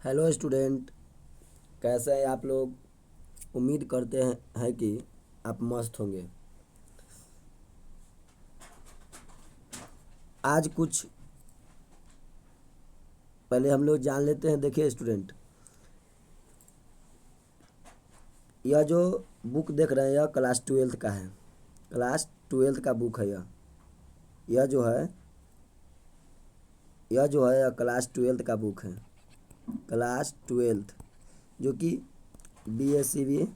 Hello student, कैसे हैं आप लोग। उम्मीद करते हैं कि आप मस्त होंगे। आज कुछ पहले हम लोग जान लेते हैं। देखिए स्टूडेंट, यह जो बुक देख रहे हैं यह क्लास ट्वेल्थ का है। क्लास ट्वेल्थ का बुक है यह जो है यह क्लास ट्वेल्थ का बुक है। क्लास ट्वेल्थ जो कि BSCB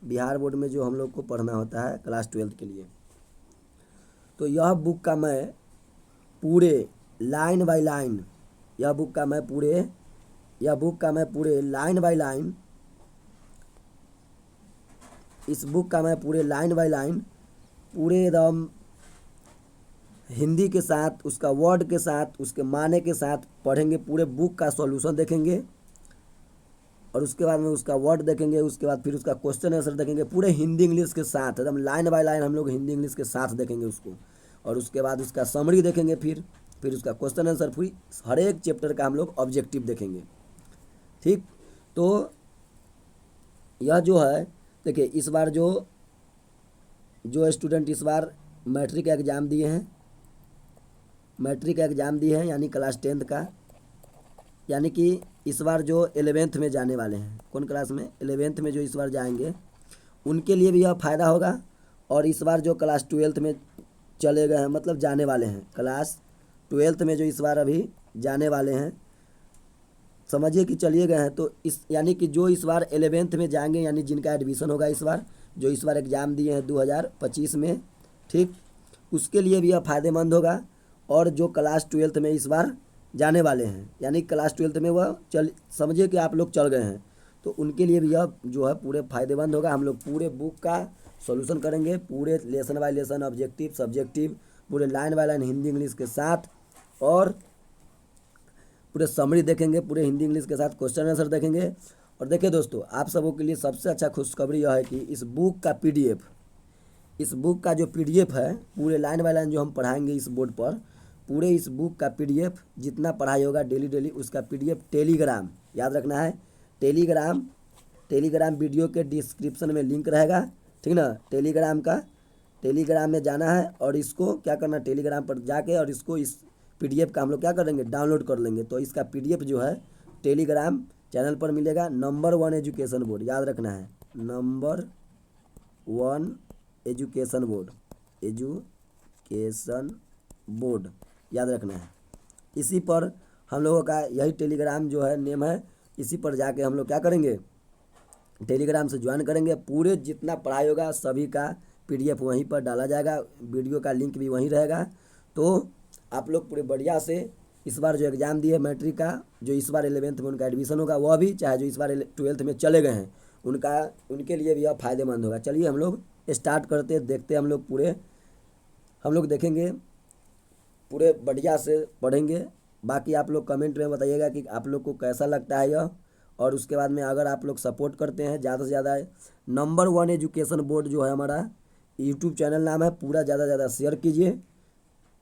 बिहार बोर्ड में जो हम लोग को पढ़ना होता है क्लास ट्वेल्थ के लिए। तो यह बुक का मैं पूरे लाइन बाय लाइन यह बुक का मैं पूरे लाइन बाय लाइन इस बुक का मैं पूरे लाइन बाय लाइन पूरे एकदम हिंदी के साथ, उसका वर्ड के साथ, उसके माने के साथ पढ़ेंगे। पूरे बुक का सॉल्यूशन देखेंगे और उसके बाद में उसका वर्ड देखेंगे। उसके बाद फिर उसका क्वेश्चन आंसर देखेंगे पूरे हिंदी इंग्लिश के साथ, एकदम लाइन बाय लाइन हम लोग हिंदी इंग्लिश के साथ देखेंगे उसको। और उसके बाद उसका समरी देखेंगे, फिर उसका क्वेश्चन आंसर, फिर हर एक चैप्टर का हम लोग ऑब्जेक्टिव देखेंगे। ठीक, तो यह जो है, देखिए इस बार जो जो स्टूडेंट इस बार मैट्रिक एग्ज़ाम दिए हैं यानी क्लास 10th का, यानी कि इस बार जो 11th में जाने वाले हैं, कौन क्लास में 11th में जो इस बार जाएंगे उनके लिए भी यह फ़ायदा होगा। और इस बार जो क्लास 12th में चले गए हैं, मतलब जाने वाले हैं, क्लास 12th में जो इस बार अभी जाने वाले हैं, समझिए कि चलिए गए हैं, तो इस यानी कि जो इस बार 11th में जाएंगे, यानी जिनका एडमिशन होगा इस बार, जो इस बार एग्ज़ाम दिए हैं 2025 में, ठीक, उसके लिए भी यह फ़ायदेमंद होगा। और जो क्लास 12th में इस बार जाने वाले हैं, यानी क्लास 12th में वह समझिए कि आप लोग चल गए हैं, तो उनके लिए भी यह जो है पूरे फ़ायदेमंद होगा। हम लोग पूरे बुक का सॉल्यूशन करेंगे, पूरे lesson by lesson, objective subjective, पूरे line by line Hindi English के साथ, और पूरे समरी देखेंगे, पूरे हिंदी इंग्लिश के साथ क्वेश्चन आंसर देखेंगे। और देखिए दोस्तों, आप सबों के लिए सबसे अच्छा खुशखबरी यह है कि इस बुक का जो PDF है, पूरे लाइन बाय लाइन जो हम पढ़ाएंगे इस बोर्ड पर, पूरे इस बुक का PDF जितना पढ़ाई होगा डेली डेली, उसका PDF टेलीग्राम, याद रखना है, टेलीग्राम वीडियो के डिस्क्रिप्शन में लिंक रहेगा, ठीक ना। टेलीग्राम में जाना है और इसको क्या करना, टेलीग्राम पर जाके और इसको इस PDF का हम लोग क्या करेंगे, डाउनलोड कर लेंगे। तो इसका PDF जो है टेलीग्राम चैनल पर मिलेगा। नंबर 1 एजुकेशन बोर्ड, याद रखना है, नंबर 1 एजुकेशन बोर्ड याद रखना है। इसी पर हम लोगों का यही टेलीग्राम जो है नेम है, इसी पर जाके हम लोग क्या करेंगे, टेलीग्राम से ज्वाइन करेंगे। पूरे जितना पढ़ाई होगा सभी का PDF वहीं पर डाला जाएगा, वीडियो का लिंक भी वहीं रहेगा। तो आप लोग पूरे बढ़िया से इस बार जो एग्ज़ाम दिए मैट्रिक का, जो इस बार 11th में उनका एडमिशन होगा, वह भी, चाहे जो इस बार 12th में चले गए हैं उनके लिए भी यह फ़ायदेमंद होगा। चलिए हम लोग स्टार्ट करते, देखते हम लोग देखेंगे, पूरे बढ़िया से पढ़ेंगे। बाकी आप लोग कमेंट में बताइएगा कि आप लोग को कैसा लगता है यह। और उसके बाद में अगर आप लोग सपोर्ट करते हैं ज़्यादा से ज़्यादा, नंबर 1 एजुकेशन बोर्ड जो है हमारा यूट्यूब चैनल नाम है, पूरा ज़्यादा से ज़्यादा शेयर कीजिए,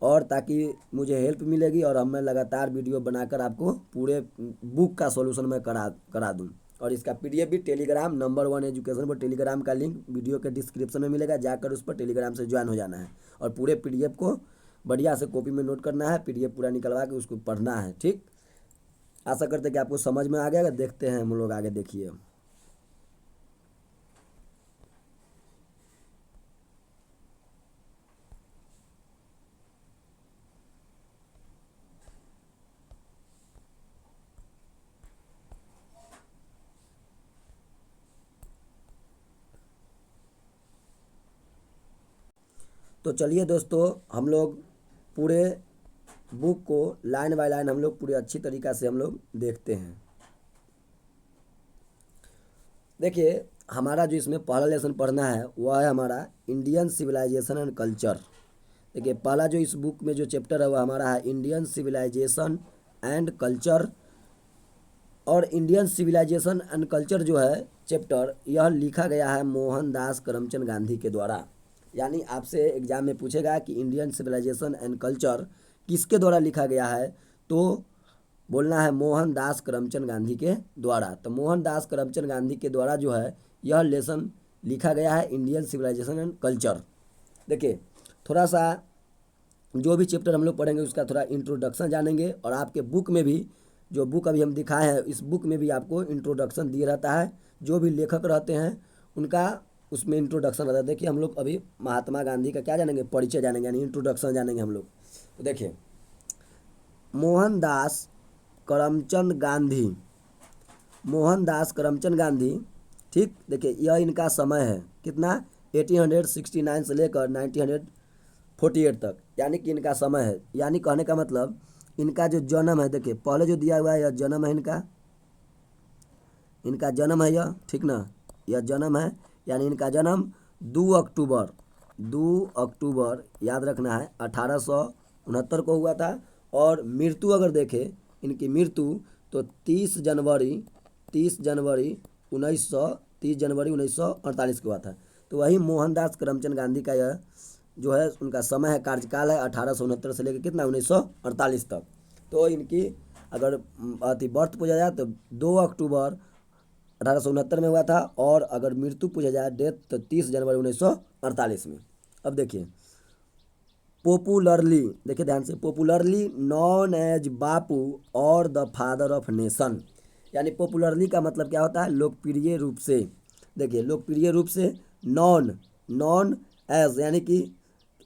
और ताकि मुझे हेल्प मिलेगी और मैं लगातार वीडियो बनाकर आपको पूरे बुक का सॉल्यूशन मैं करा दूँ। और इसका PDF भी Telegram, number 1 education board Telegram का लिंक वीडियो के डिस्क्रिप्शन में मिलेगा, जाकर उस पर टेलीग्राम से ज्वाइन हो जाना है और पूरे PDF को बढ़िया से कॉपी में नोट करना है, PDF पूरा निकलवा के उसको पढ़ना है। ठीक, आशा करते हैं कि आपको समझ में आ गया। देखते हैं हम लोग आगे, देखिए। तो चलिए दोस्तों, हम लोग पूरे बुक को लाइन बाय लाइन हम लोग पूरे अच्छी तरीक़ा से हम लोग देखते हैं। देखिए, हमारा जो इसमें पहला लेसन पढ़ना है वह है हमारा इंडियन सिविलाइजेशन एंड कल्चर। देखिए, पहला जो इस बुक में जो चैप्टर है वह हमारा है इंडियन सिविलाइजेशन एंड कल्चर। और इंडियन सिविलाइजेशन एंड कल्चर जो है चैप्टर, यह लिखा गया है मोहनदास करमचंद गांधी के द्वारा। यानी आपसे एग्जाम में पूछेगा कि इंडियन सिविलाइजेशन एंड कल्चर किसके द्वारा लिखा गया है, तो बोलना है मोहनदास करमचंद गांधी के द्वारा। तो मोहनदास करमचंद गांधी के द्वारा जो है यह लेसन लिखा गया है, इंडियन सिविलाइजेशन एंड कल्चर। देखिए थोड़ा सा जो भी चैप्टर हम लोग पढ़ेंगे उसका थोड़ा इंट्रोडक्शन जानेंगे, और आपके बुक में भी जो बुक अभी हम दिखाए हैं इस बुक में भी आपको इंट्रोडक्शन दिया रहता है, जो भी लेखक रहते हैं उनका उसमें इंट्रोडक्शन रहता है। देखिए हम लोग अभी महात्मा गांधी का क्या जानेंगे, परिचय जानेंगे, यानी इंट्रोडक्शन जानेंगे हम लोग। तो देखिए मोहनदास करमचंद गांधी, मोहनदास करमचंद गांधी, ठीक। देखिए यह इनका समय है कितना, 1869 से लेकर 1948 तक, यानी कि इनका समय है। यानी कहने का मतलब इनका जो जन्म है, देखिए पहले जो दिया हुआ है यह जन्म है इनका, इनका जन्म है यह, ठीक ना, यह जन्म है, यानी इनका जन्म 2 अक्टूबर याद रखना है 1869 को हुआ था। और मृत्यु अगर देखें इनकी मृत्यु तो 30 जनवरी 1948 को हुआ था। तो वही मोहनदास करमचंद गांधी का यह जो है उनका समय है, कार्यकाल है 1869 से लेकर कितना 1948 तक। तो इनकी अगर अति बर्थ पूछा जाए तो 2 अक्टूबर 1869 में हुआ था, और अगर मृत्यु पूछा जाए डेथ तो 30 जनवरी 1948 में। अब देखिए पॉपुलरली, देखिए ध्यान से, पॉपुलरली नॉन एज बापू और द फादर ऑफ नेशन, यानी पॉपुलरली का मतलब क्या होता है, लोकप्रिय रूप से। देखिए लोकप्रिय रूप से, नॉन एज यानी कि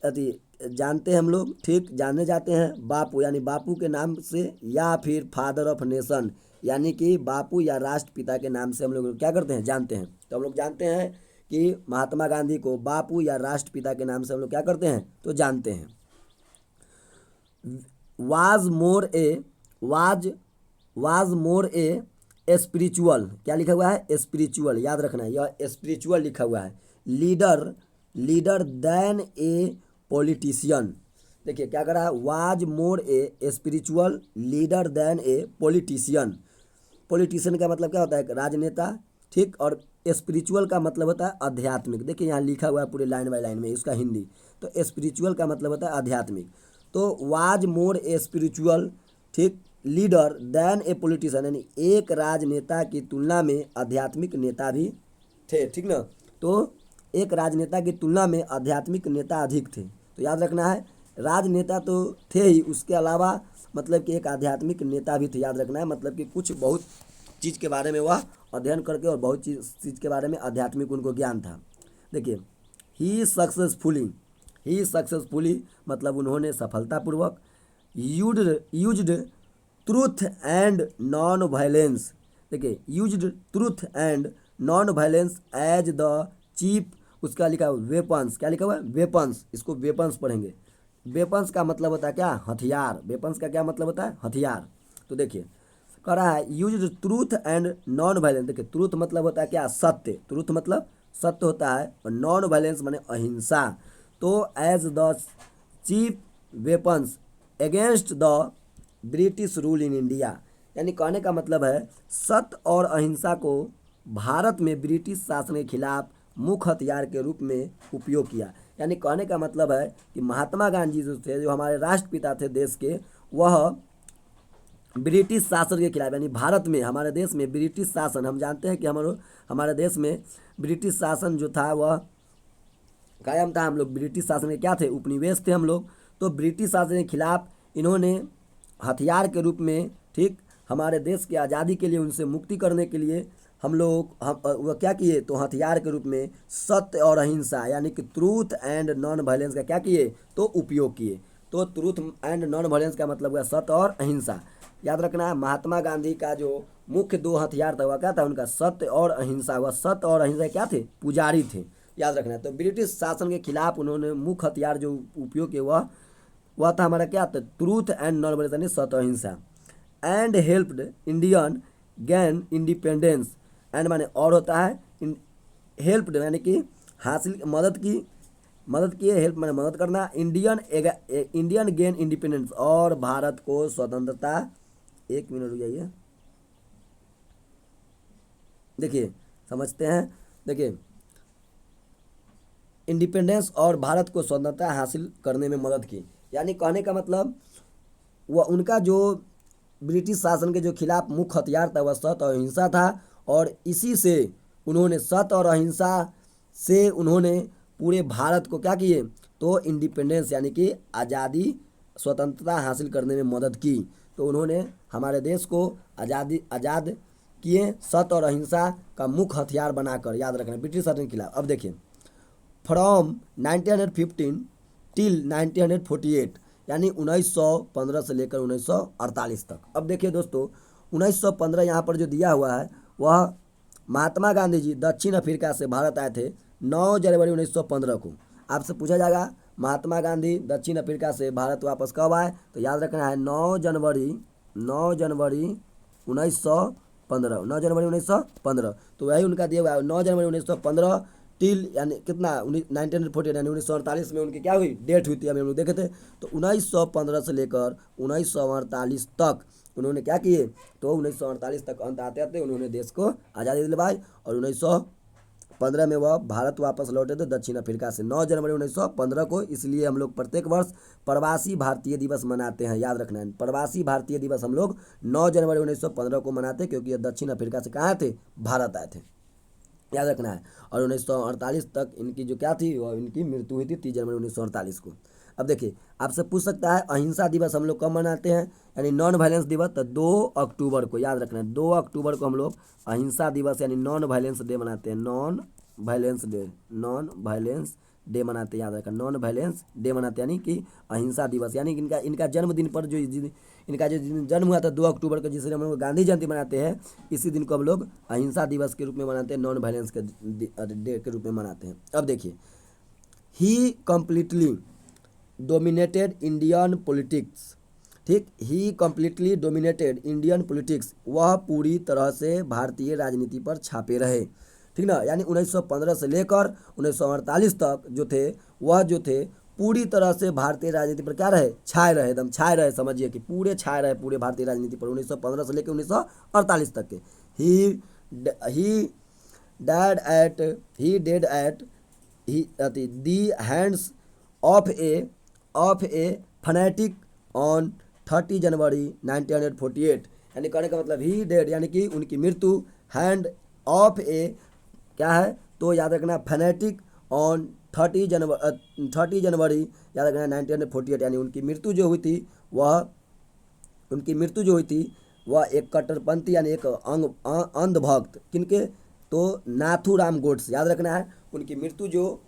अति जानते हैं हम लोग, ठीक, जाने जाते हैं, बापू यानी बापू के नाम से, या फिर फादर ऑफ नेशन यानी कि बापू या राष्ट्रपिता के नाम से हम लोग क्या करते हैं, जानते हैं। तो हम लोग जानते हैं कि महात्मा गांधी को बापू या राष्ट्रपिता के नाम से हम लोग क्या करते हैं, तो जानते हैं। वाज मोर ए स्पिरिचुअल, क्या लिखा हुआ है, स्पिरिचुअल, याद रखना है यह स्पिरिचुअल लिखा हुआ है। लीडर देन ए पॉलिटिशियन, देखिए क्या कर रहा है, was more a spiritual leader than a politician. Politician का मतलब क्या होता है, राजनेता, ठीक, और स्पिरिचुअल का मतलब होता है आध्यात्मिक। देखिए यहाँ लिखा हुआ है पूरे लाइन बाय लाइन में उसका हिंदी, तो स्पिरिचुअल का मतलब होता है आध्यात्मिक। तो वाज मोर ए स्पिरिचुअल, ठीक, लीडर देन ए पॉलिटिशियन, यानी एक राजनेता की तुलना में आध्यात्मिक नेता भी थे, ठीक ना। तो एक राजनेता की तुलना में आध्यात्मिक नेता अधिक थे। तो याद रखना है राजनेता तो थे ही, उसके अलावा मतलब कि एक आध्यात्मिक नेता भी थे, याद रखना है, मतलब कि कुछ बहुत चीज़ के बारे में वह अध्ययन करके और बहुत चीज़ के बारे में आध्यात्मिक उनको ज्ञान था। देखिए ही सक्सेसफुली मतलब उन्होंने सफलतापूर्वक used truth and non violence, देखिए used truth and non violence as the chief, उसका लिखा हुआ वेपन्स, क्या लिखा हुआ है, वेपन्स, इसको वेपन्स पढ़ेंगे। वेपन्स का मतलब होता है क्या, हथियार। वेपन्स का क्या मतलब होता है, हथियार। तो देखिए कह रहा है use truth and non violence, देखिए ट्रूथ मतलब होता है क्या, सत्य, ट्रूथ मतलब सत्य होता है, और नॉन वायलेंस माने अहिंसा। तो as the chief weapons against the British rule in India, यानी कहने का मतलब है सत्य और अहिंसा को भारत में ब्रिटिश शासन के खिलाफ मुख्य हथियार के रूप में उपयोग किया। यानी कहने का मतलब है कि महात्मा गांधी जो थे, जो हमारे राष्ट्रपिता थे देश के, वह ब्रिटिश शासन के खिलाफ, यानी भारत में, हमारे देश में ब्रिटिश शासन, हम जानते हैं कि हमारे देश में ब्रिटिश शासन जो था वह कायम था। हम लोग ब्रिटिश शासन के क्या थे, उपनिवेश थे हम लोग। तो ब्रिटिश शासन के खिलाफ इन्होंने हथियार के रूप में, ठीक, हमारे देश की आज़ादी के लिए, उनसे मुक्ति करने के लिए हम वह क्या किए, तो हथियार के रूप में सत्य और अहिंसा यानी कि ट्रूथ एंड नॉन वायलेंस का क्या किए, तो उपयोग किए। तो ट्रूथ एंड नॉन वायलेंस का मतलब हुआ सत्य और अहिंसा। याद रखना है महात्मा गांधी का जो मुख्य 2 हथियार था वह क्या था, उनका सत्य और अहिंसा। वह सत्य और अहिंसा क्या थे, पुजारी थे, याद रखना है। तो ब्रिटिश शासन के खिलाफ उन्होंने मुख्य हथियार जो उपयोग किया वह था हमारा क्या था, ट्रूथ एंड नॉन वायलेंस यानी सत्य अहिंसा। And helped Indian gain independence, and माने और होता है, हेल्प्ड यानी कि हासिल, मदद की है, हेल्प माने मदद करना, इंडियन गेन इंडिपेंडेंस, और भारत को स्वतंत्रता, 1 मिनट रुक जाइए, देखिए समझते हैं, देखिए इंडिपेंडेंस और भारत को स्वतंत्रता हासिल करने में मदद की। यानी कहने का मतलब वह उनका जो ब्रिटिश शासन के जो खिलाफ मुख्य हथियार था वह सत्य और अहिंसा था, और इसी से उन्होंने सत्य और अहिंसा से उन्होंने पूरे भारत को क्या किए, तो इंडिपेंडेंस यानी कि आज़ादी स्वतंत्रता हासिल करने में मदद की। तो उन्होंने हमारे देश को आज़ाद किए सत्य और अहिंसा का मुख्य हथियार बनाकर, याद रखना, ब्रिटिश शासन के खिलाफ। अब देखिए, फ्रॉम 1915 टिल 1948, यानी 1915 से लेकर 1948 तक। अब देखिए दोस्तों, 1915 यहाँ पर जो दिया हुआ है वह महात्मा गांधी जी दक्षिण अफ्रीका से भारत आए थे 9 जनवरी 1915 को। आपसे पूछा जाएगा महात्मा गांधी दक्षिण अफ्रीका से भारत वापस कब आए, तो याद रखना है 9 जनवरी 1915, 9 जनवरी 1915। तो वही उनका दिया हुआ है 9 जनवरी 1915 टिल, यानी कितना 1948, यानी 1948 में उनकी क्या हुई, डेट हुई थी, अभी हम लोग देखे थे। तो 1915 से लेकर 1948 तक उन्होंने क्या किए, तो 1948 तक अंत आते आते उन्होंने देश को आज़ादी दिलवाई, और 1915 में वह भारत वापस लौटे थे दक्षिण अफ्रीका से 9 जनवरी 1915 को। इसलिए हम लोग प्रत्येक वर्ष प्रवासी भारतीय दिवस मनाते हैं, याद रखना है, प्रवासी भारतीय दिवस हम लोग 9 जनवरी 1915 को मनाते हैं, क्योंकि ये दक्षिण अफ्रीका से कहाँ थे, भारत आए थे, याद रखना है। और 1948 तक इनकी जो क्या थी, वह इनकी मृत्यु हुई थी 30 जनवरी 1948 को। अब देखिए, आपसे पूछ सकता है अहिंसा दिवस हम लोग कब मनाते हैं, यानी नॉन वायलेंस दिवस, तो 2 अक्टूबर को, याद रखना है, 2 अक्टूबर को हम लोग अहिंसा दिवस यानी नॉन वायलेंस डे मनाते हैं, नॉन वायलेंस डे मनाते हैं, याद रखना, नॉन वायलेंस डे मनाते हैं, यानी कि अहिंसा दिवस, यानी कि इनका जन्मदिन पर जो इनका जो जन्म हुआ था 2 अक्टूबर को, जिसे हम लोग गांधी जयंती मनाते हैं, इसी दिन को हम लोग अहिंसा दिवस के रूप में मनाते हैं, नॉन वायलेंस के डे के रूप में मनाते हैं। अब देखिए, ही कम्प्लीटली डोमिनेटेड इंडियन पॉलिटिक्स, ठीक, ही कम्प्लीटली डोमिनेटेड इंडियन पॉलिटिक्स, वह पूरी तरह से भारतीय राजनीति पर छापे रहे, ठीक ना, यानी 1915 से लेकर 1948 तक जो थे, वह जो थे पूरी तरह से भारतीय राजनीति पर क्या रहे, छाए रहे, एकदम छाए रहे, समझिए कि पूरे छाए रहे पूरे भारतीय राजनीति पर 1915 से लेकर 1948 तक के। He died at the hands of a fanatic on 30 January 1948, यानी कहने का मतलब ही डेड यानी कि उनकी मृत्यु हैंड ऑफ ए क्या है, तो याद रखना फनेटिक ऑन 30 जनवरी याद रखना 1948, यानी उनकी मृत्यु जो हुई थी वह एक कट्टरपंथी यानी एक अंधभक्त, किनके, तो नाथूराम गोडसे, याद रखना है, उनकी मृत्यु जो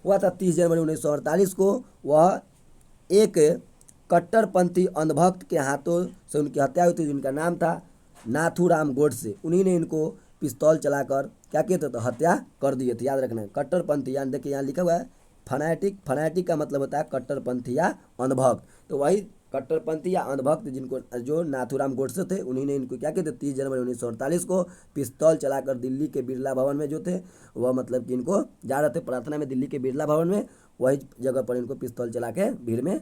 हुआ था 30 जनवरी 1948 को, वह एक कट्टरपंथी अंधभक्त के हाथों से उनकी हत्या हुई थी, जिनका नाम था नाथूराम गोडसे। उन्हीं ने इनको पिस्तौल चलाकर क्या किए थे, तो हत्या कर दिए थे, याद रखना है। कट्टरपंथी यानी देखिए यहाँ लिखा हुआ है फनाटिक का मतलब होता है कट्टरपंथी या अंधभक्त, तो वही कट्टरपंथी या अंधभक्त जिनको जो नाथूराम गोडसे थे, उन्हीं ने इनको क्या किए थे 30 जनवरी 1948 को पिस्तौल चलाकर दिल्ली के बिरला भवन में जो थे, वह मतलब कि इनको जा रहे थे प्रार्थना में दिल्ली के बिरला भवन में, वही जगह पर इनको पिस्तौल चला के भीड़ में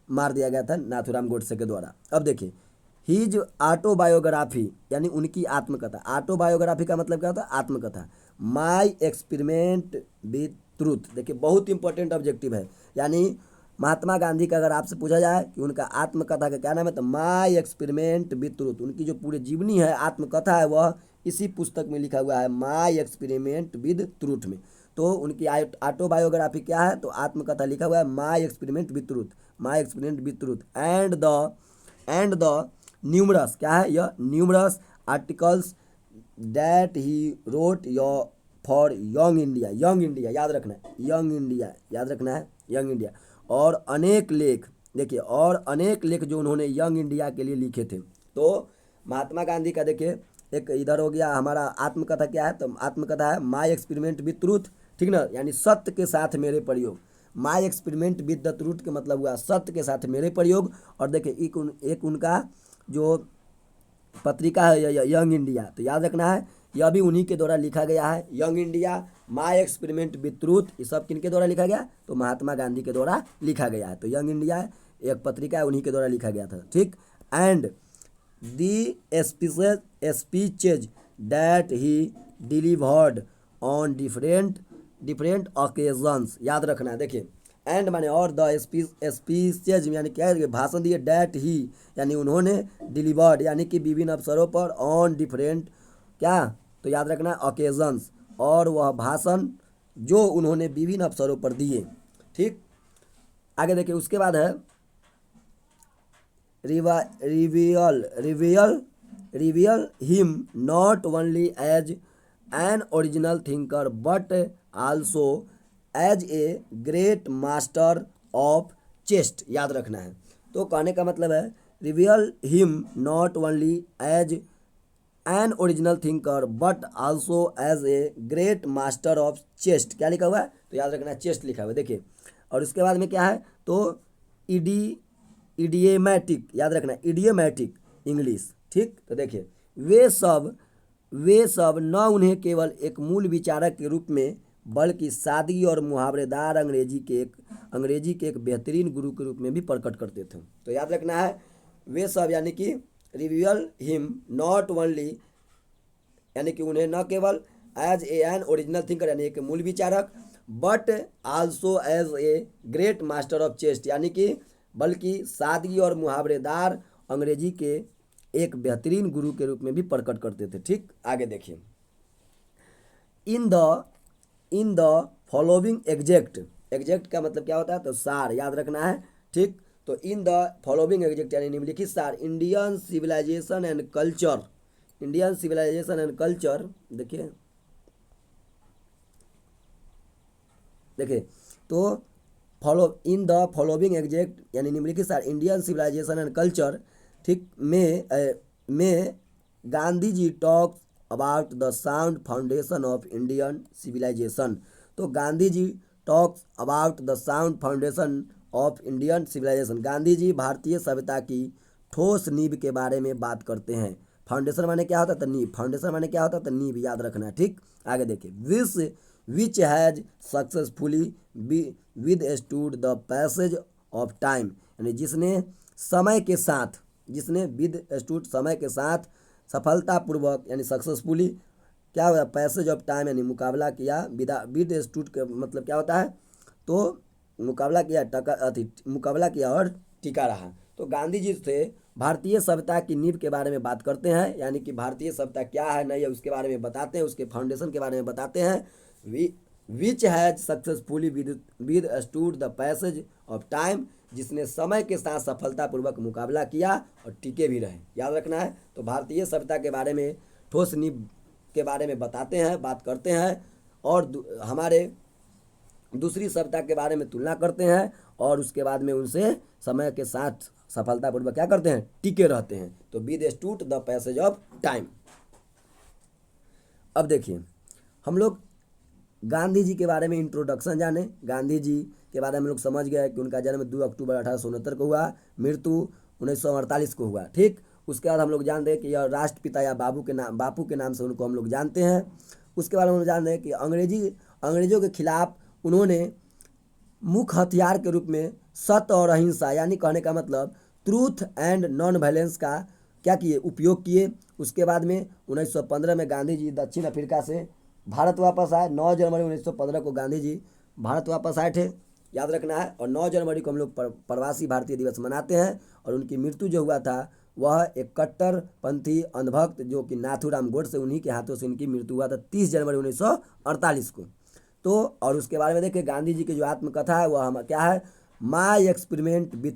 मार दिया गया था नाथूराम गोडसे के द्वारा। अब देखिए, हीज ऑटोबायोग्राफी यानी उनकी आत्मकथा, ऑटोबायोग्राफी का मतलब क्या होता है, आत्मकथा, माई एक्सपेरिमेंट विथ ट्रूथ, देखिए बहुत इंपॉर्टेंट ऑब्जेक्टिव है, यानी महात्मा गांधी का अगर आपसे पूछा जाए कि उनका आत्मकथा का क्या नाम है, तो माई एक्सपेरिमेंट विथ ट्रूथ, उनकी जो पूरी जीवनी है, आत्मकथा है, वह इसी पुस्तक में लिखा हुआ है, माई एक्सपेरिमेंट विद ट्रूथ में। तो उनकी ऑटोबायोग्राफी क्या है, तो आत्मकथा लिखा हुआ है my experiment with truth, and the numerous क्या है, यह numerous articles that he wrote for young India, याद रखना है, यंग इंडिया, और अनेक लेख, देखिए, और अनेक लेख जो उन्होंने यंग इंडिया के लिए लिखे थे। तो महात्मा गांधी का देखिए एक इधर हो गया हमारा आत्मकथा क्या है, तो आत्मकथा है माई एक्सपेरिमेंट विथ ट्रूथ, ठीक ना, यानी सत्य के साथ मेरे प्रयोग, my experiment with the truth का मतलब हुआ सत्य के साथ मेरे प्रयोग। और देखिए एक उनका जो पत्रिका है यंग इंडिया, तो याद रखना है यह भी उन्हीं के द्वारा लिखा गया है, young India, my experiment with truth, ये सब किनके द्वारा लिखा गया, तो महात्मा गांधी के द्वारा लिखा गया है। तो यंग इंडिया एक पत्रिका है, उन्हीं के द्वारा लिखा गया था, ठीक। And the speeches that he delivered on different occasions, याद रखना है, देखिए एंड माने और द स्पीचेज यानी क्या है, भाषण दिए डैट ही यानी उन्होंने डिलीवर्ड यानी कि विभिन्न अवसरों पर ऑन डिफरेंट क्या, तो याद रखना ओकेजन्स, और वह भाषण जो उन्होंने विभिन्न अवसरों पर दिए। ठीक, आगे देखिए उसके बाद है reveal reveal reveal him not only as an original thinker but also as a great master of chest, याद रखना है। तो कहने का मतलब है reveal him not only as an original thinker but also as a great master of chest, क्या लिखा हुआ है, तो याद रखना चेस्ट लिखा हुआ है। देखिए और उसके बाद में क्या है, तो इडी इडियमेटिक, याद रखना इडियमेटिक इंग्लिश। ठीक, तो देखिए वे सब न उन्हें केवल एक मूल विचारक के रूप में बल्कि सादगी और मुहावरेदार अंग्रेजी के एक बेहतरीन गुरु के रूप में भी प्रकट करते थे। तो याद रखना है वे सब यानी कि रिवियल हिम नॉट ओनली यानी कि उन्हें न केवल as a an original thinker यानी एक मूल विचारक but also as a great master of chest यानी कि बल्कि सादगी और मुहावरेदार अंग्रेजी के एक बेहतरीन गुरु के रूप में भी प्रकट करते थे। ठीक, आगे देखिए इन द फॉलोइंग एग्जैक्ट का मतलब क्या होता है, तो सार, याद रखना है। ठीक, तो इन द फॉलोइंग एग्जैक्ट यानी निम्नलिखित सार इंडियन सिविलाइजेशन एंड कल्चर देखिए तो इन द फॉलोइंग एग्जैक्ट यानी निम्नलिखित सार इंडियन सिविलाइजेशन एंड कल्चर, ठीक, में Gandhi ji talks about the sound foundation of Indian civilisation. तो Gandhi ji talks about the sound foundation of Indian civilisation, Gandhi ji भारतीय सभ्यता की ठोस नींव के बारे में बात करते हैं। फाउंडेशन माने क्या होता है, तो नींव, फाउंडेशन माने क्या होता है, तो नींव, याद रखना है। ठीक, आगे देखिए which has successfully withstood the passage of time यानी जिसने विदस्टूड समय के साथ सफलतापूर्वक यानी सक्सेसफुली क्या हुआ, पैसेज ऑफ टाइम यानी मुकाबला किया। विदस्टूड का मतलब क्या होता है, तो मुकाबला किया और टिका रहा। तो गांधी जी से भारतीय सभ्यता की नींव के बारे में बात करते हैं यानी कि भारतीय सभ्यता क्या है नहीं है उसके बारे में बताते हैं, उसके फाउंडेशन के बारे में बताते हैं। Which has successfully withstood the passage of time, जिसने समय के साथ सफलतापूर्वक मुकाबला किया और टिके भी रहे, याद रखना है। तो भारतीय सभ्यता के बारे में ठोस नींव के बारे में बताते हैं, बात करते हैं और हमारे दूसरी सभ्यता के बारे में तुलना करते हैं और उसके बाद में उनसे समय के साथ सफलतापूर्वक क्या करते हैं, टिके रहते हैं। तो विदस्टूड द पैसेज ऑफ टाइम। अब देखिए हम लोग गांधी जी के बारे में इंट्रोडक्शन जाने। गांधी जी के बारे में लोग समझ गए कि उनका जन्म 2 अक्टूबर 1869 को हुआ, मृत्यु 1948 को हुआ। ठीक, उसके बाद हम लोग जानते हैं कि यह राष्ट्रपिता या बापू के नाम से उनको हम लोग जानते हैं। उसके बाद हम लोग जानते हैं कि अंग्रेजों के खिलाफ उन्होंने मुख्य हथियार के रूप में सत्य और अहिंसा यानी कहने का मतलब ट्रूथ एंड नॉन वायलेंस का क्या किए, उपयोग किए। उसके बाद में 1915 में गांधी जी दक्षिण अफ्रीका से भारत वापस आए। 9 जनवरी 1915 को गांधी जी भारत वापस आए थे, याद रखना है। और 9 जनवरी को हम लोग प्रवासी भारतीय दिवस मनाते हैं। और उनकी मृत्यु जो हुआ था वह एक कट्टरपंथी अंधभक्त जो कि नाथूराम गोडसे, उन्हीं के हाथों से उनकी मृत्यु हुआ था 30 जनवरी 1948 को। तो और उसके बारे में देखिए गांधी जी की जो आत्मकथा है वह हम क्या है, माई एक्सपेरिमेंट विथ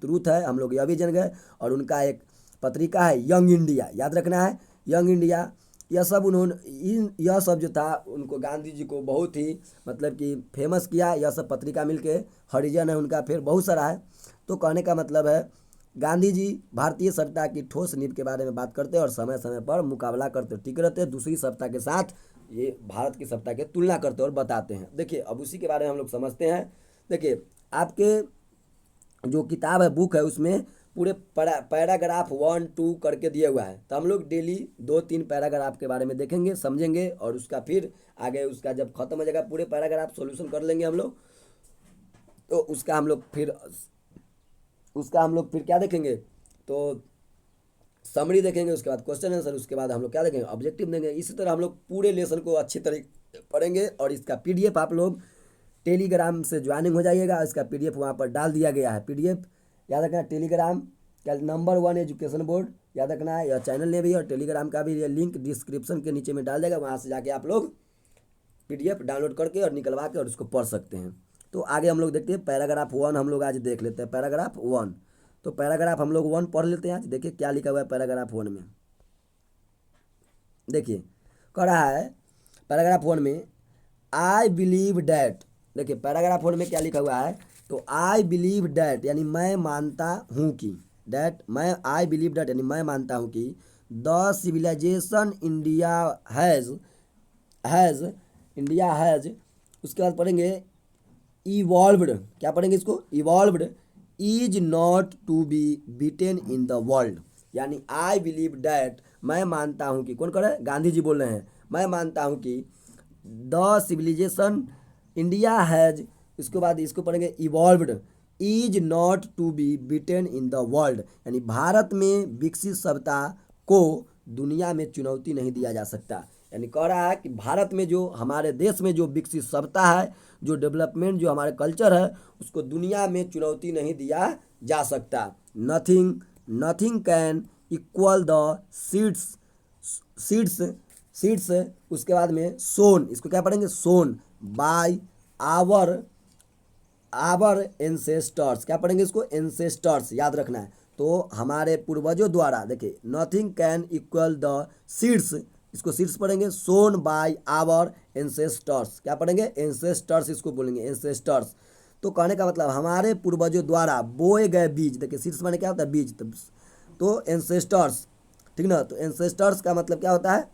ट्रूथ है, हम लोग यह भी जान गए। और उनका एक पत्रिका है यंग इंडिया, याद रखना है यंग इंडिया। यह सब जो था उनको गांधी जी को बहुत ही मतलब कि फेमस किया। यह सब पत्रिका मिलके, हरिजन है उनका, फिर बहुत सारा है। तो कहने का मतलब है गांधी जी भारतीय सभ्यता की ठोस नींव के बारे में बात करते हैं और समय समय पर मुकाबला करते टिक रहते हैं दूसरी सभ्यता के साथ, ये भारत की सभ्यता की तुलना करते और बताते हैं। देखिए अब उसी के बारे में हम लोग समझते हैं। देखिए आपके जो किताब है, बुक है, उसमें पूरे पैराग्राफ 1 2 करके दिया हुआ है। तो हम लोग डेली 2-3 पैराग्राफ के बारे में देखेंगे, समझेंगे और उसका फिर आगे उसका जब खत्म हो जाएगा पूरे पैराग्राफ सॉल्यूशन कर लेंगे हम लोग। तो उसका हम लोग फिर क्या देखेंगे, तो समरी देखेंगे, उसके बाद क्वेश्चन आंसर, उसके बाद हम लोग क्या देखेंगे, ऑब्जेक्टिव देंगे। इसी तरह हम लोग पूरे लेसन को अच्छी तरह पढ़ेंगे। और इसका PDF आप लोग टेलीग्राम से ज्वाइनिंग हो जाइएगा। इसका पीडीएफ वहाँ पर डाल दिया गया है। पीडीएफ याद रखना, टेलीग्राम का नंबर 1 एजुकेशन बोर्ड याद रखना है। यह चैनल ने भी और टेलीग्राम का भी ये लिंक डिस्क्रिप्शन के नीचे में डाल देगा। वहाँ से जाके आप लोग पीडीएफ डाउनलोड करके और निकलवा के और उसको पढ़ सकते हैं। तो आगे हम लोग देखते हैं पैराग्राफ 1 हम लोग आज देख लेते हैं। पैराग्राफ 1, तो पैराग्राफ हम लोग 1 पढ़ लेते हैं आज। देखिए क्या लिखा हुआ है पैराग्राफ 1 में। देखिए कह रहा है पैराग्राफ 1 में आई बिलीव डैट। देखिए पैराग्राफ 1 में क्या लिखा हुआ है, तो आई बिलीव डैट यानी मैं मानता हूँ कि, डैट मैं आई बिलीव डैट यानी मैं मानता हूँ कि द सिविलाइजेशन इंडिया हैज़ उसके बाद पढ़ेंगे इवॉल्व्ड। क्या पढ़ेंगे इसको, evolved is not to be beaten in the world. यानी आई बिलीव डैट मैं मानता हूँ कि, कौन कर रहे हैं, गांधी जी बोल रहे हैं, मैं मानता हूँ कि द सिविलाइजेशन इंडिया हैज़, इसके बाद इसको पढ़ेंगे evolved is not to be beaten in the world. यानी भारत में विकसित सभ्यता को दुनिया में चुनौती नहीं दिया जा सकता। यानी कह रहा है कि भारत में जो हमारे देश में जो विकसित सभ्यता है, जो डेवलपमेंट जो हमारे कल्चर है, उसको दुनिया में चुनौती नहीं दिया जा सकता। Nothing can equal the seeds उसके बाद में सोन, इसको क्या पढ़ेंगे, सोन बाय आवर एंसेस्टर्स। क्या पढ़ेंगे इसको, एंसेस्टर्स याद रखना है। तो हमारे पूर्वजों द्वारा, देखिए nothing can equal the seeds, इसको सीड्स पढ़ेंगे, सोन बाय आवर एंसेस्टर्स। क्या पढ़ेंगे, एंसेस्टर्स इसको बोलेंगे, एंसेस्टर्स। तो कहने का मतलब हमारे पूर्वजों द्वारा बोए गए बीज। देखिए सीड्स माने क्या होता है, बीज। तो एंसेस्टर्स, ठीक ना। तो एंसेस्टर्स का मतलब क्या होता है,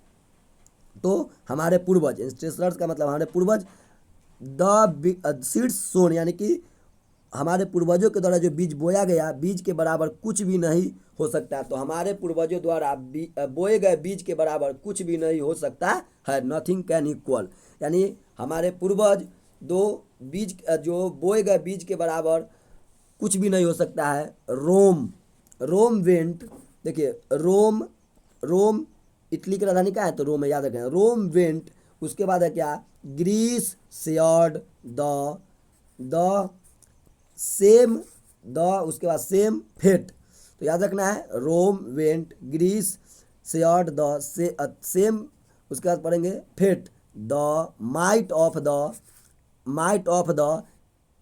तो हमारे पूर्वज, एंसेस्टर्स का मतलब हमारे पूर्वज। द सीड्स सोन यानी कि हमारे पूर्वजों के द्वारा जो बीज बोया गया, बीज के बराबर कुछ भी नहीं हो सकता। तो हमारे पूर्वजों द्वारा बोए गए बीज के बराबर कुछ भी नहीं हो सकता है। नथिंग कैन इक्वल यानी हमारे पूर्वज दो बीज जो बोए गए बीज के बराबर कुछ भी नहीं हो सकता है। रोम वेंट, देखिए रोम इटली की राजधानी क्या है, तो रोम है, याद रखें। रोम वेंट, उसके बाद है क्या, ग्रीस शेयर्ड द सेम उसके बाद सेम फेट। तो याद रखना है, Rome went Greece shared the same, उसके बाद पढ़ेंगे fate, the might of the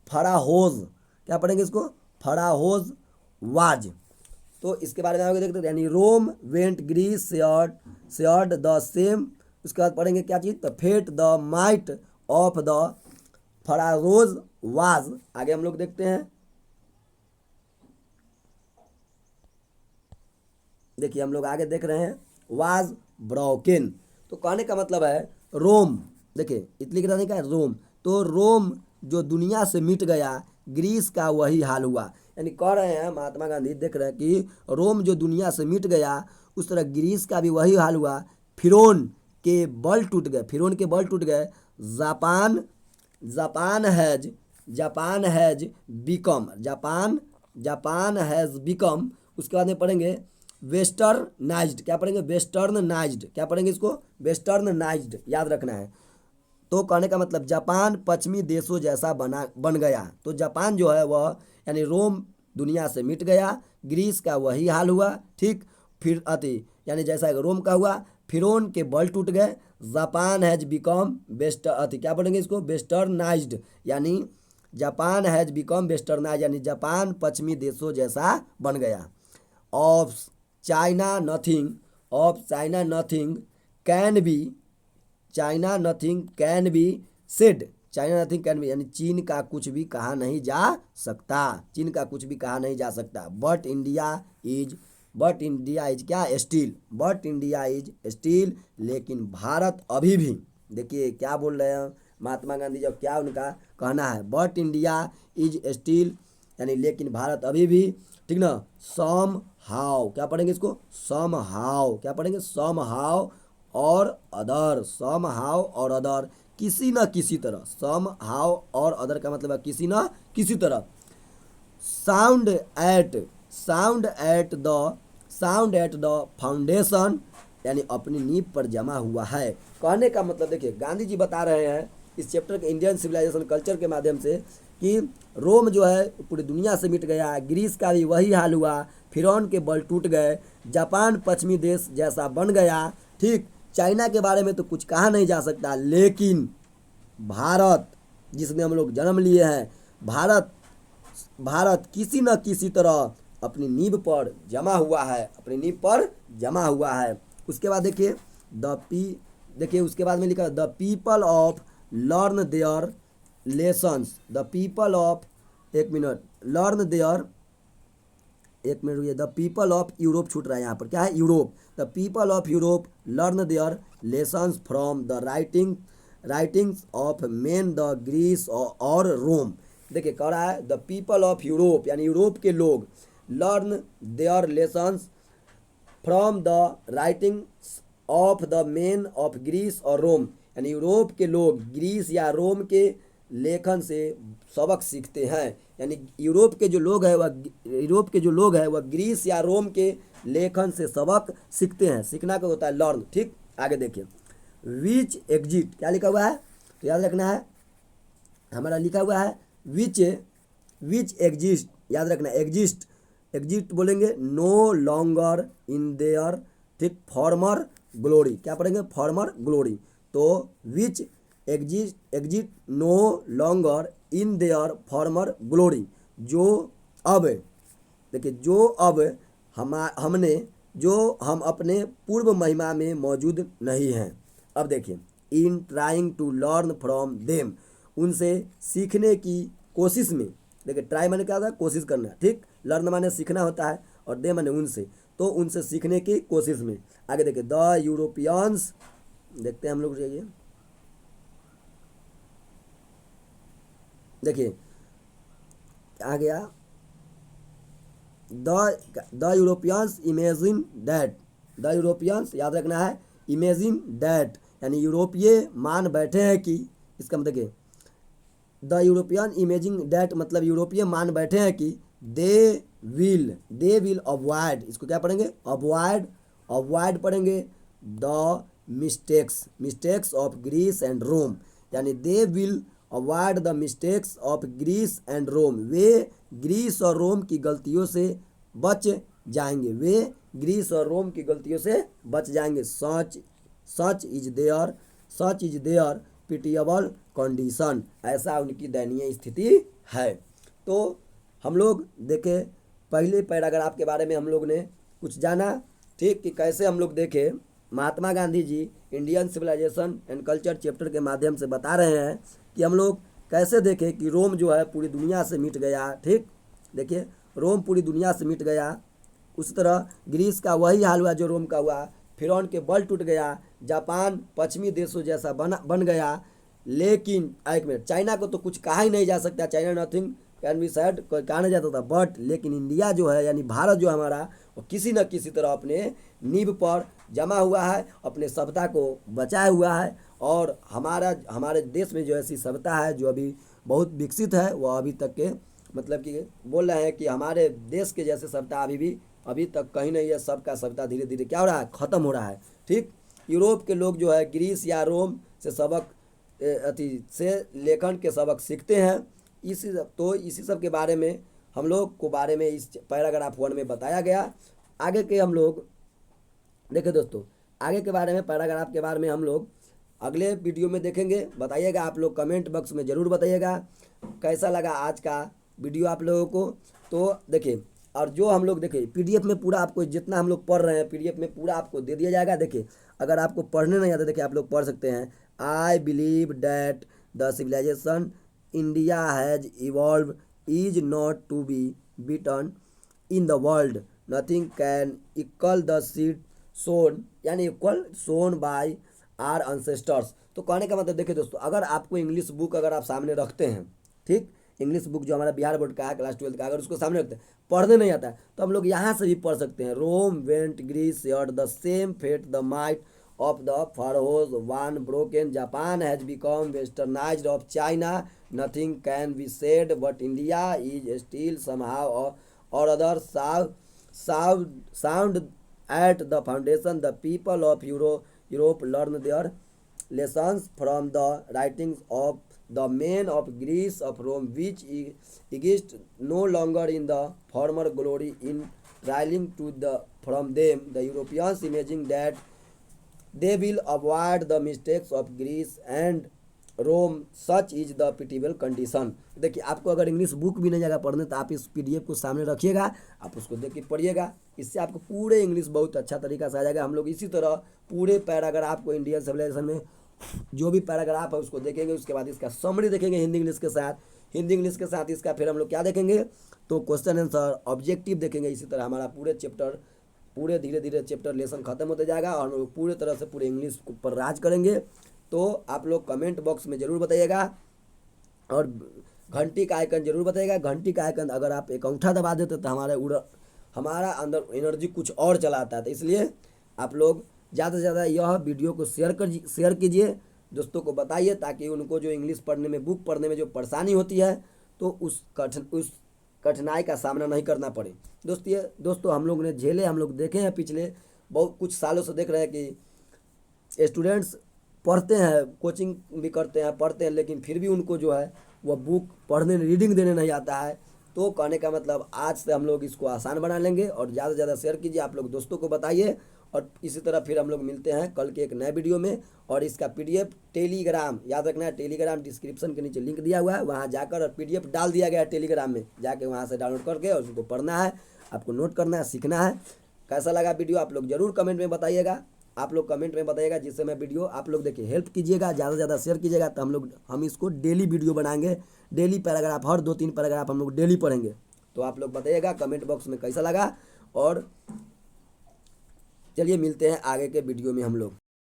Pharaohs. क्या पढ़ेंगे इसको, फराहोज वाज। तो इसके बारे में आगे देखते हैं। यानी Rome went Greece shared the same, उसके बाद पढ़ेंगे क्या चीज़, तो fate the might of the Pharaohs was. आगे हम लोग देखते हैं। देखिए हम लोग आगे देख रहे हैं, वाज ब्रोकन। तो कहने का मतलब है रोम, देखिए इटली की राजधानी क्या है, रोम। तो रोम जो दुनिया से मिट गया, ग्रीस का वही हाल हुआ। यानी कह रहे हैं महात्मा गांधी, देख रहे हैं कि रोम जो दुनिया से मिट गया, उस तरह ग्रीस का भी वही हाल हुआ। फिरौन के बल टूट गए। जापान हैज बिकम, उसके बाद में पढ़ेंगे वेस्टर्नाइज्ड। क्या पढ़ेंगे, वेस्टर्नाइज्ड। क्या पढ़ेंगे इसको, वेस्टर्नाइज्ड, याद रखना है। तो कहने का मतलब जापान पश्चिमी देशों जैसा बन गया। तो जापान जो है वह, यानी रोम दुनिया से मिट गया, ग्रीस का वही हाल हुआ, ठीक। फिर यानी जैसा रोम का हुआ, फिरौन के बल टूट गए। जापान हैज बिकम क्या पढ़ेंगे इसको, वेस्टर्नाइज्ड। यानी जापान हैज बिकम वेस्टर्नाइज्ड, यानी जापान पश्चिमी देशों जैसा बन गया। Of China nothing can be said. यानी चीन का कुछ भी कहा नहीं जा सकता। बट इंडिया इज क्या, स्टील। लेकिन भारत अभी भी, देखिए क्या बोल रहे हैं महात्मा गांधी, जब क्या उनका कहना है, बट इंडिया इज स्टील, यानी लेकिन भारत अभी भी, ठीक ना। सम हाउ, क्या पढ़ेंगे इसको, सम हाउ। क्या पढ़ेंगे, सम हाउ और अदर, किसी न किसी तरह। सम हाउ और अदर का मतलब है किसी न किसी तरह। साउंड एट द फाउंडेशन, यानी अपनी नींव पर जमा हुआ है। कहने का मतलब देखिए गांधी जी बता रहे हैं इस चैप्टर के इंडियन सिविलाइजेशन कल्चर के माध्यम से कि रोम जो है पूरी दुनिया से मिट गया, ग्रीस का भी वही हाल हुआ, फिरौन के बल टूट गए, जापान पश्चिमी देश जैसा बन गया। ठीक, चाइना के बारे में तो कुछ कहा नहीं जा सकता, लेकिन भारत जिसमें हम लोग जन्म लिए हैं, भारत किसी न किसी तरह अपनी नींव पर जमा हुआ है, अपनी नींव पर जमा हुआ है। उसके बाद देखिए देखिए उसके बाद में लिखा the people of learn their lessons, the people of, एक मिनट, लर्न देयर, एक मिनट रुकिए, द पीपल ऑफ यूरोप छूट रहा है यहाँ पर, क्या है, Europe, the people of Europe learn their lessons from the writings of men the Greece और रोम। देखिए कह रहा है द पीपल ऑफ यूरोप यानी यूरोप के लोग, learn their lessons from the writings of the men of Greece और रोम, यानी यूरोप के लोग ग्रीस या रोम के लेखन से सबक सीखते हैं। यानी यूरोप के जो लोग हैं वह ग्रीस या रोम के लेखन से सबक सीखते हैं। सीखना क्या होता है, लर्न। ठीक, आगे देखिए, विच एग्जिट, क्या लिखा हुआ है, तो याद रखना है, हमारा लिखा हुआ है विच एग्जिस्ट, याद रखना, एग्जिस्ट बोलेंगे नो लॉन्गर इन देयर, ठीक, फॉर्मर ग्लोरी, क्या पढ़ेंगे, फॉर्मर ग्लोरी। तो which exit no longer in there former glory, जो अब, देखिए, जो अब हम अपने पूर्व महिमा में मौजूद नहीं हैं। अब देखिए, in trying to learn from them, उनसे सीखने की कोशिश में, देखिए ट्राई माने क्या होता है, कोशिश करना, ठीक, लर्न माने सीखना होता है, और दे माने उनसे, तो उनसे सीखने की कोशिश में। आगे देखिए, द यूरोपियंस, देखते हैं हम लोग, जाइए देखिए आ गया, the Europeans imagine that, the Europeans याद रखना है, इमेजिन दैट यानी यूरोपीय मान बैठे हैं कि, इसका मतलब देखिए, द यूरोपियन इमेजिंग दैट मतलब यूरोपीय मान बैठे हैं कि दे विल अवॉइड, इसको क्या पढ़ेंगे, अवॉइड पढ़ेंगे, the mistakes of Greece and Rome, यानी they will avoid the mistakes of Greece and Rome, वे ग्रीस और रोम की गलतियों से बच जाएंगे, वे ग्रीस और रोम की गलतियों से बच जाएंगे। Such is their pitiable condition, ऐसा उनकी दयनीय स्थिति है। तो हम लोग देखे पहले पैराग्राफ के बारे में हम लोग ने कुछ जाना, ठीक, कि कैसे हम लोग देखे Mahatma Gandhi ji Indian civilisation and culture chapter के माध्यम से बता रहे हैं कि हम लोग कैसे देखें कि रोम जो है पूरी दुनिया से मिट गया। ठीक, देखिए रोम पूरी दुनिया से मिट गया, उस तरह ग्रीस का वही हाल हुआ जो रोम का हुआ, फिरौन के बल टूट गया, जापान पश्चिमी देशों जैसा बन गया। लेकिन एक मिनट, चाइना को तो कुछ कहा ही नहीं जा सकता, China nothing can be said, कोई कहा नहीं जाता था, बट लेकिन इंडिया जो है यानी भारत जो हमारा, वो किसी न किसी तरह अपने नींव पर जमा हुआ है, अपने सभ्यता को बचाया हुआ है। और हमारे देश में जो ऐसी सभ्यता है जो अभी बहुत विकसित है, वह अभी तक के मतलब कि बोल रहे हैं कि हमारे देश के जैसे सभ्यता अभी तक कहीं नहीं है। सबका सभ्यता धीरे धीरे क्या हो रहा है, ख़त्म हो रहा है। ठीक, यूरोप के लोग जो है ग्रीस या रोम से सबक लेखन के सबक सीखते हैं। इसी सब के बारे में हम लोग को बारे में इस पैराग्राफ 1 में बताया गया। आगे के हम लोग देखिए दोस्तों, आगे के बारे में पैराग्राफ के बारे में हम लोग अगले वीडियो में देखेंगे। बताइएगा आप लोग, कमेंट बॉक्स में ज़रूर बताइएगा कैसा लगा आज का वीडियो आप लोगों को। तो देखिए, और जो हम लोग देखिए PDF में पूरा आपको जितना हम लोग पढ़ रहे हैं PDF में पूरा आपको दे दिया जाएगा। देखिए अगर आपको पढ़ने नहीं आता, देखिए आप लोग पढ़ सकते हैं, I believe that the civilisation India has evolve is not to be beaten in the world, nothing can equal the seed sown, यानी equal sown by our ancestors. तो कहने का मतलब देखिए दोस्तों, अगर आपको इंग्लिश बुक अगर आप सामने रखते हैं, ठीक, इंग्लिश बुक जो हमारा बिहार बोर्ड का है क्लास 12 का, अगर उसको सामने रखते हैं, पढ़ने नहीं आता है, तो हम लोग यहाँ से भी पढ़ सकते हैं। Rome went Greece shared the same fate the might of the Pharaohs one broken, Japan has become westernised of China, nothing can be said but India is still somehow or other sound at the foundation the people of Europe learn their lessons from the writings of the men of Greece of Rome, which exist no longer in the former glory, in rallying to the from them the Europeans, imagining that they will avoid the mistakes of Greece and Rome such is the pitiable condition. देखिए आपको अगर English book भी नहीं जाएगा पढ़ने तो आप इस पीडीएफ को सामने रखिएगा, आप उसको देख के पढ़िएगा, इससे आपको पूरे इंग्लिश बहुत अच्छा तरीका से आ जाएगा। हम लोग इसी तरह पूरे पैराग्राफ को इंडियन सिविलाइजेशन में जो भी पैराग्राफ है उसको देखेंगे, उसके बाद इसका समरी देखेंगे हिंदी इंग्लिश के साथ, हिंदी इंग्लिश के साथ इसका फिर हम लोग क्या देखेंगे तो क्वेश्चन आंसर ऑब्जेक्टिव देखेंगे। इसी तरह हमारा पूरे चैप्टर पूरे धीरे धीरे चैप्टर लेसन खत्म होते जाएगा और हम लोग पूरे तरह से पूरे इंग्लिश पर राज करेंगे। तो आप लोग कमेंट बॉक्स में ज़रूर बताइएगा और घंटी का आइकन जरूर बताइएगा। घंटी का आइकन अगर आप एक अंगूठा दबा देते तो हमारा अंदर एनर्जी कुछ और चलाता है। तो इसलिए आप लोग ज़्यादा से ज़्यादा यह वीडियो को शेयर कीजिए, दोस्तों को बताइए, ताकि उनको जो इंग्लिश पढ़ने में बुक पढ़ने में जो परेशानी होती है तो उस कठिनाई का सामना नहीं करना पड़े। दोस्तों हम लोग ने झेले, हम लोग देखे हैं, पिछले बहुत कुछ सालों से देख रहे हैं कि स्टूडेंट्स पढ़ते हैं, कोचिंग भी करते हैं, पढ़ते हैं, लेकिन फिर भी उनको जो है वह बुक पढ़ने रीडिंग देने नहीं आता है। तो कहने का मतलब आज से हम लोग इसको आसान बना लेंगे और ज़्यादा से ज़्यादा शेयर कीजिए, आप लोग दोस्तों को बताइए। और इसी तरह फिर हम लोग मिलते हैं कल के एक नए वीडियो में। और इसका पीडीएफ टेलीग्राम याद रखना है, टेलीग्राम डिस्क्रिप्शन के नीचे लिंक दिया हुआ है, वहाँ जाकर और पीडीएफ डाल दिया गया है टेलीग्राम में, जाके वहाँ से डाउनलोड करके और उसको पढ़ना है, आपको नोट करना है, सीखना है। कैसा लगा वीडियो आप लोग ज़रूर कमेंट में बताइएगा, आप लोग कमेंट में बताइएगा, जिससे मैं वीडियो आप लोग देखिए हेल्प कीजिएगा, ज़्यादा से ज़्यादा शेयर कीजिएगा। तो हम इसको डेली वीडियो बनाएंगे, डेली पैराग्राफ, हर 2-3 पैराग्राफ हम लोग डेली पढ़ेंगे। तो आप लोग बताइएगा कमेंट बॉक्स में कैसा लगा। और चलिए मिलते हैं आगे के वीडियो में हम लोग।